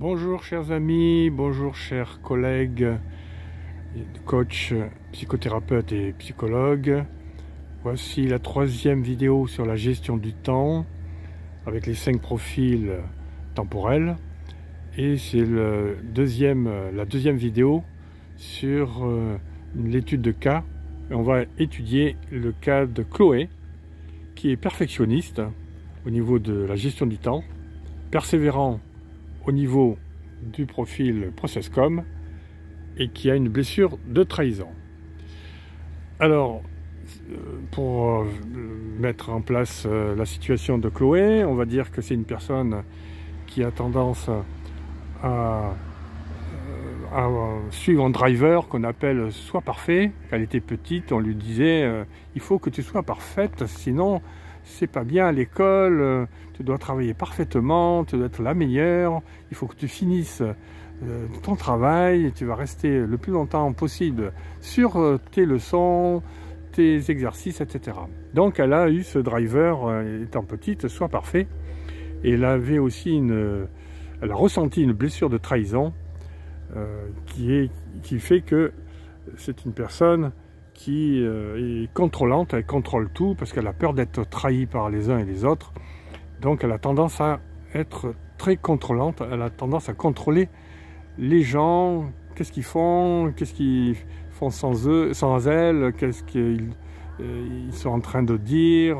Bonjour chers amis, bonjour chers collègues, coachs, psychothérapeutes et psychologues. Voici la troisième vidéo sur la gestion du temps avec les 5 profils temporels. Et c'est la deuxième vidéo sur l'étude de cas. Et on va étudier le cas de Chloé, qui est perfectionniste au niveau de la gestion du temps, persévérant au niveau du profil ProcessCom et qui a une blessure de trahison. Alors, pour mettre en place la situation de Chloé, on va dire que c'est une personne qui a tendance à suivre un driver qu'on appelle « sois parfait ». Quand elle était petite, on lui disait il faut que tu sois parfaite, sinon c'est pas bien à l'école, tu dois travailler parfaitement, tu dois être la meilleure, il faut que tu finisses ton travail, et tu vas rester le plus longtemps possible sur tes leçons, tes exercices, etc. Donc elle a eu ce driver étant petite, sois parfait, et elle avait aussi elle a ressenti une blessure de trahison qui fait que c'est une personne qui est contrôlante, elle contrôle tout parce qu'elle a peur d'être trahie par les uns et les autres. Donc elle a tendance à être très contrôlante, elle a tendance à contrôler les gens, qu'est-ce qu'ils font sans eux, sans elle, qu'est-ce qu'ils sont en train de dire,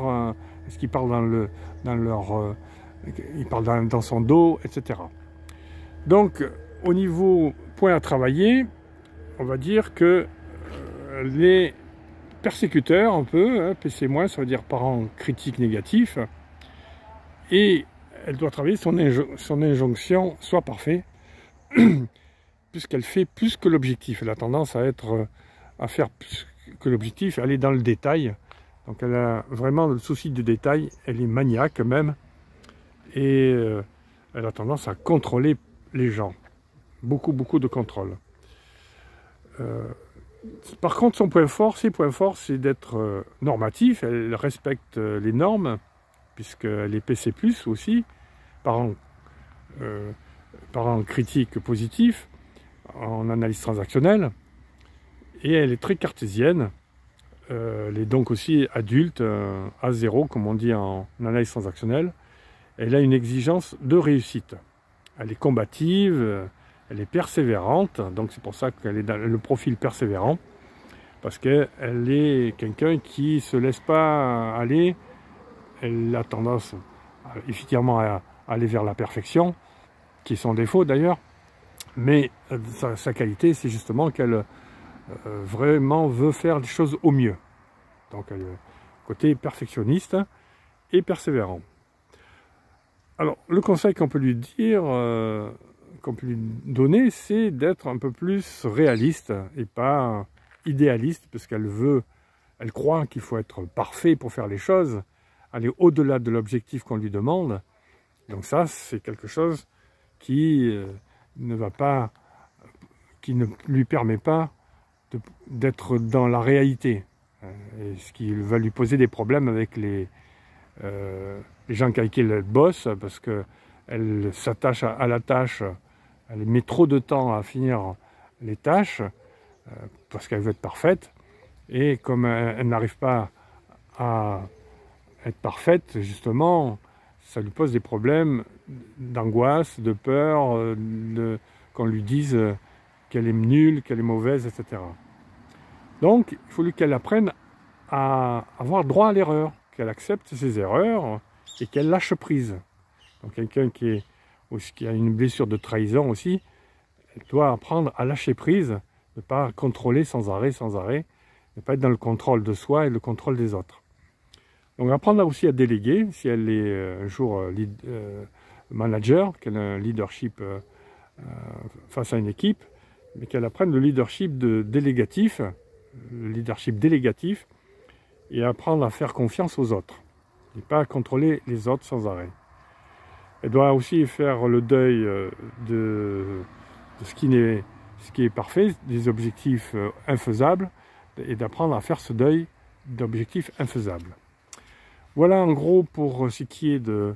est-ce qu'ils parlent ils parlent dans son dos, etc. Donc au niveau point à travailler, on va dire que les persécuteurs, un peu, PC-, ça veut dire parents critiques négatifs, et elle doit travailler son injonction soit parfait, puisqu'elle fait plus que l'objectif. Elle a tendance à faire plus que l'objectif, aller dans le détail. Donc elle a vraiment le souci du détail, elle est maniaque même, et elle a tendance à contrôler les gens. Beaucoup de contrôle. Par contre, ses points forts, c'est d'être normatif. Elle respecte les normes, puisqu'elle est PC+, aussi, parents critiques positifs, en analyse transactionnelle. Et elle est très cartésienne. Elle est donc aussi adulte, A0, comme on dit en analyse transactionnelle. Elle a une exigence de réussite. Elle est combative, elle est persévérante, donc c'est pour ça qu'elle est dans le profil persévérant, parce qu'elle est quelqu'un qui ne se laisse pas aller. Elle a tendance effectivement à aller vers la perfection, qui est son défaut d'ailleurs, mais sa qualité, c'est justement qu'elle vraiment veut faire les choses au mieux. Donc elle est côté perfectionniste et persévérant. Alors le conseil qu'on peut lui dire, qu'on peut lui donner, c'est d'être un peu plus réaliste et pas idéaliste, parce elle croit qu'il faut être parfait pour faire les choses, aller au-delà de l'objectif qu'on lui demande. Donc ça, c'est quelque chose qui ne lui permet pas d'être dans la réalité, et ce qui va lui poser des problèmes avec les gens avec qui elle bosse, parce qu'elle s'attache à la tâche, elle met trop de temps à finir les tâches, parce qu'elle veut être parfaite, et comme elle n'arrive pas à être parfaite, justement, ça lui pose des problèmes d'angoisse, de peur, qu'on lui dise qu'elle est nulle, qu'elle est mauvaise, etc. Donc, il faut qu'elle apprenne à avoir droit à l'erreur, qu'elle accepte ses erreurs et qu'elle lâche prise. Donc quelqu'un qui a une blessure de trahison aussi, elle doit apprendre à lâcher prise, ne pas contrôler sans arrêt, ne pas être dans le contrôle de soi et le contrôle des autres. Donc apprendre aussi à déléguer, si elle est un jour manager, qu'elle a un leadership face à une équipe, mais qu'elle apprenne le leadership délégatif, et apprendre à faire confiance aux autres, et pas contrôler les autres sans arrêt. Elle doit aussi faire le deuil de ce qui est parfait, des objectifs infaisables, et d'apprendre à faire ce deuil d'objectifs infaisables. Voilà en gros pour ce qui est de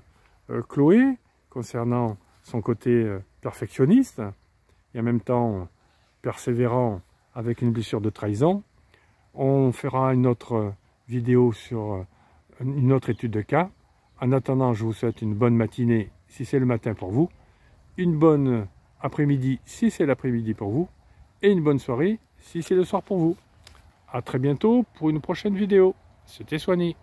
Chloé, concernant son côté perfectionniste et en même temps persévérant avec une blessure de trahison. On fera une autre vidéo sur une autre étude de cas. En attendant, je vous souhaite une bonne matinée si c'est le matin pour vous, une bonne après-midi si c'est l'après-midi pour vous, et une bonne soirée si c'est le soir pour vous. A très bientôt pour une prochaine vidéo. C'était Soigny.